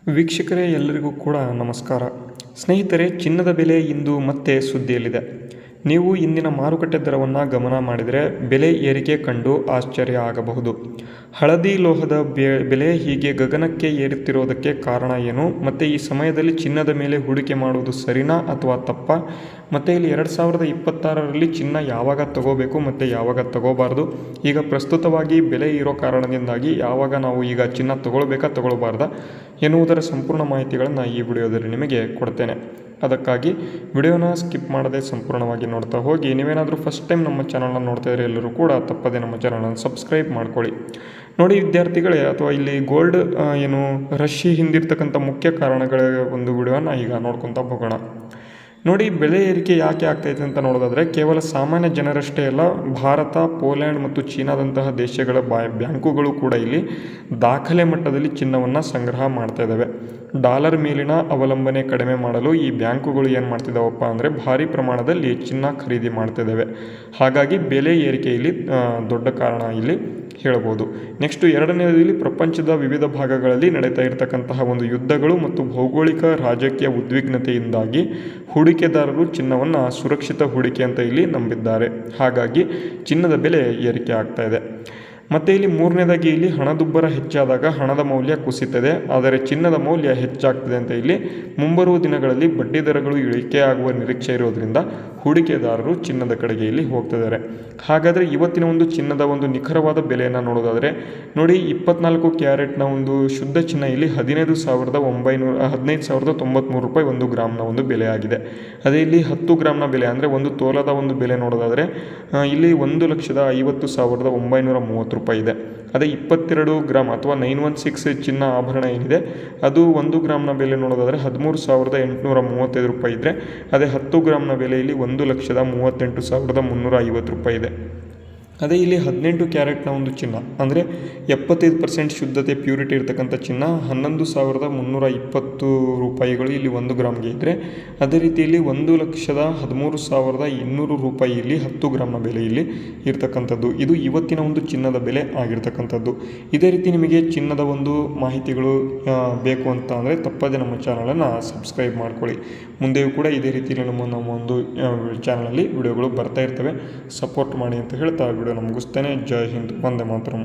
ವೀಕ್ಷಕರೇ ಎಲ್ಲರಿಗೂ ಕೂಡ ನಮಸ್ಕಾರ. ಸ್ನೇಹಿತರೆ, ಚಿನ್ನದ ಬೆಲೆ ಇಂದು ಮತ್ತೆ ಸುದ್ದಿಯಲ್ಲಿದೆ. ನೀವು ಇಂದಿನ ಮಾರುಕಟ್ಟೆ ದರವನ್ನು ಗಮನ ಮಾಡಿದರೆ ಬೆಲೆ ಏರಿಕೆ ಕಂಡು ಆಶ್ಚರ್ಯ ಆಗಬಹುದು. ಹಳದಿ ಲೋಹದ ಬೆಲೆ ಹೀಗೆ ಗಗನಕ್ಕೆ ಏರುತ್ತಿರೋದಕ್ಕೆ ಕಾರಣ ಏನು, ಮತ್ತು ಈ ಸಮಯದಲ್ಲಿ ಚಿನ್ನದ ಮೇಲೆ ಹೂಡಿಕೆ ಮಾಡುವುದು ಸರಿನಾ ಅಥವಾ ತಪ್ಪ, ಮತ್ತು ಇಲ್ಲಿ 2026ರಲ್ಲಿ ಚಿನ್ನ ಯಾವಾಗ ತಗೋಬೇಕು ಮತ್ತು ಯಾವಾಗ ತಗೋಬಾರ್ದು, ಈಗ ಪ್ರಸ್ತುತವಾಗಿ ಬೆಲೆ ಇರೋ ಕಾರಣದಿಂದಾಗಿ ಯಾವಾಗ ನಾವು ಈಗ ಚಿನ್ನ ತಗೊಳ್ಬೇಕಾ ತಗೊಳ್ಬಾರ್ದಾ ಎನ್ನುವುದರ ಸಂಪೂರ್ಣ ಮಾಹಿತಿಗಳನ್ನು ಈ ವಿಡಿಯೋದಲ್ಲಿ ನಿಮಗೆ ಕೊಡ್ತೇನೆ. ಅದಕ್ಕಾಗಿ ವಿಡಿಯೋನ ಸ್ಕಿಪ್ ಮಾಡದೆ ಸಂಪೂರ್ಣವಾಗಿ ನೋಡ್ತಾ ಹೋಗಿ. ನೀವೇನಾದರೂ ಫಸ್ಟ್ ಟೈಮ್ ನಮ್ಮ ಚಾನಲ್ನ ನೋಡ್ತಾ ಇದ್ರೆ ಎಲ್ಲರೂ ಕೂಡ ತಪ್ಪದೆ ನಮ್ಮ ಚಾನಲನ್ನು ಸಬ್ಸ್ಕ್ರೈಬ್ ಮಾಡ್ಕೊಳ್ಳಿ. ನೋಡಿ ವಿದ್ಯಾರ್ಥಿಗಳೇ, ಅಥವಾ ಇಲ್ಲಿ ಗೋಲ್ಡ್ ರಶ್ ಹಿಂದಿರ್ತಕ್ಕಂಥ ಮುಖ್ಯ ಕಾರಣಗಳ ಒಂದು ವಿಡಿಯೋನ ಈಗ ನೋಡ್ಕೊತಾ ಹೋಗೋಣ. ನೋಡಿ, ಬೆಲೆ ಏರಿಕೆ ಯಾಕೆ ಆಗ್ತೈತೆ ಅಂತ ನೋಡೋದಾದರೆ ಕೇವಲ ಸಾಮಾನ್ಯ ಜನರಷ್ಟೇ ಅಲ್ಲ, ಭಾರತ, ಪೋಲ್ಯಾಂಡ್ ಮತ್ತು ಚೀನಾದಂತಹ ದೇಶಗಳ ಬ್ಯಾಂಕುಗಳು ಕೂಡ ಇಲ್ಲಿ ದಾಖಲೆ ಮಟ್ಟದಲ್ಲಿ ಚಿನ್ನವನ್ನು ಸಂಗ್ರಹ ಮಾಡ್ತಾ ಇದ್ದಾವೆ. ಡಾಲರ್ ಮೇಲಿನ ಅವಲಂಬನೆ ಕಡಿಮೆ ಮಾಡಲು ಈ ಬ್ಯಾಂಕುಗಳು ಏನು ಮಾಡ್ತಿದ್ದಾವಪ್ಪ ಅಂದರೆ ಭಾರಿ ಪ್ರಮಾಣದಲ್ಲಿ ಚಿನ್ನ ಖರೀದಿ ಮಾಡ್ತಿದ್ದಾವೆ. ಹಾಗಾಗಿ ಬೆಲೆ ಏರಿಕೆ ಇಲ್ಲಿ ದೊಡ್ಡ ಕಾರಣ ಇಲ್ಲಿ ಹೇಳ್ಬೋದು. ನೆಕ್ಸ್ಟು ಎರಡನೇದಲ್ಲಿ ಪ್ರಪಂಚದ ವಿವಿಧ ಭಾಗಗಳಲ್ಲಿ ನಡೀತಾ ಇರತಕ್ಕಂತಹ ಒಂದು ಯುದ್ಧಗಳು ಮತ್ತು ಭೌಗೋಳಿಕ ರಾಜಕೀಯ ಉದ್ವಿಗ್ನತೆಯಿಂದಾಗಿ ಹೂಡಿಕೆದಾರರು ಚಿನ್ನವನ್ನು ಸುರಕ್ಷಿತ ಹೂಡಿಕೆ ಅಂತ ಇಲ್ಲಿ ನಂಬಿದ್ದಾರೆ. ಹಾಗಾಗಿ ಚಿನ್ನದ ಬೆಲೆ ಏರಿಕೆ ಆಗ್ತಾ ಇದೆ. ಮತ್ತು ಇಲ್ಲಿ ಮೂರನೇದಾಗಿ ಇಲ್ಲಿ ಹಣದುಬ್ಬರ ಹೆಚ್ಚಾದಾಗ ಹಣದ ಮೌಲ್ಯ ಕುಸಿತದೆ, ಆದರೆ ಚಿನ್ನದ ಮೌಲ್ಯ ಹೆಚ್ಚಾಗ್ತದೆ ಅಂತ ಇಲ್ಲಿ ಮುಂಬರುವ ದಿನಗಳಲ್ಲಿ ಬಡ್ಡಿ ದರಗಳು ಇಳಿಕೆಯಾಗುವ ನಿರೀಕ್ಷೆ ಇರೋದ್ರಿಂದ ಹೂಡಿಕೆದಾರರು ಚಿನ್ನದ ಕಡೆಗೆ ಇಲ್ಲಿ ಹೋಗ್ತಿದ್ದಾರೆ. ಹಾಗಾದರೆ ಇವತ್ತಿನ ಒಂದು ಚಿನ್ನದ ಒಂದು ನಿಖರವಾದ ಬೆಲೆಯನ್ನು ನೋಡೋದಾದರೆ ನೋಡಿ, 24 ಕ್ಯಾರೆಟ್ನ ಒಂದು ಶುದ್ಧ ಚಿನ್ನ ಇಲ್ಲಿ 15,993 ರೂಪಾಯಿ ಒಂದು ಗ್ರಾಮ್ನ ಒಂದು ಬೆಲೆ ಆಗಿದೆ. ಅದೇ ಇಲ್ಲಿ 10 ಗ್ರಾಮ್ನ ಬೆಲೆ ಅಂದರೆ ಒಂದು ತೋಲದ ಒಂದು ಬೆಲೆ ನೋಡೋದಾದರೆ ಇಲ್ಲಿ 1,50,930 ರೂಪಾಯಿ ಇದೆ. ಅದೇ 22 ಗ್ರಾಮ್ ಅಥವಾ 916 ಚಿನ್ನ ಆಭರಣ ಏನಿದೆ ಅದು 1 ಗ್ರಾಮ್ನ ಬೆಲೆ ನೋಡೋದಾದರೆ 13,835 ರೂಪಾಯಿ ಇದ್ದರೆ, ಅದೇ 10 ಗ್ರಾಮ್ನ ಬೆಲೆಯಲ್ಲಿ 1,38,350 ರೂಪಾಯಿ ಇದೆ. ಅದೇ ಇಲ್ಲಿ 18 ಕ್ಯಾರೆಟ್ನ ಒಂದು ಚಿನ್ನ ಅಂದರೆ 75% ಶುದ್ಧತೆ ಪ್ಯೂರಿಟಿ ಇರ್ತಕ್ಕಂಥ ಚಿನ್ನ 11,320 ರೂಪಾಯಿಗಳು ಇಲ್ಲಿ 1 ಗ್ರಾಮ್ಗೆ ಇದ್ದರೆ, ಅದೇ ರೀತಿಯಲ್ಲಿ 1,13,200 ರೂಪಾಯಿ ಇಲ್ಲಿ 10 ಗ್ರಾಮ್ನ ಬೆಲೆ ಇಲ್ಲಿ ಇರ್ತಕ್ಕಂಥದ್ದು. ಇದು ಇವತ್ತಿನ ಒಂದು ಚಿನ್ನದ ಬೆಲೆ ಆಗಿರ್ತಕ್ಕಂಥದ್ದು. ಇದೇ ರೀತಿ ನಿಮಗೆ ಚಿನ್ನದ ಒಂದು ಮಾಹಿತಿಗಳು ಬೇಕು ಅಂತ ಅಂದರೆ ತಪ್ಪದೆ ನಮ್ಮ ಚಾನಲನ್ನು ಸಬ್ಸ್ಕ್ರೈಬ್ ಮಾಡ್ಕೊಳ್ಳಿ. ಮುಂದೆಯೂ ಕೂಡ ಇದೇ ರೀತಿಯಲ್ಲಿ ನಮ್ಮ ಒಂದು ಚಾನಲಲ್ಲಿ ವಿಡಿಯೋಗಳು ಬರ್ತಾ ಇರ್ತವೆ. ಸಪೋರ್ಟ್ ಮಾಡಿ ಅಂತ ಹೇಳ್ತಾ ವಿಡಿಯೋ ಮುಗಿಸ್ತೇನೆ. ಜೈ ಹಿಂದ್, ವಂದೇ ಮಾತರಂ.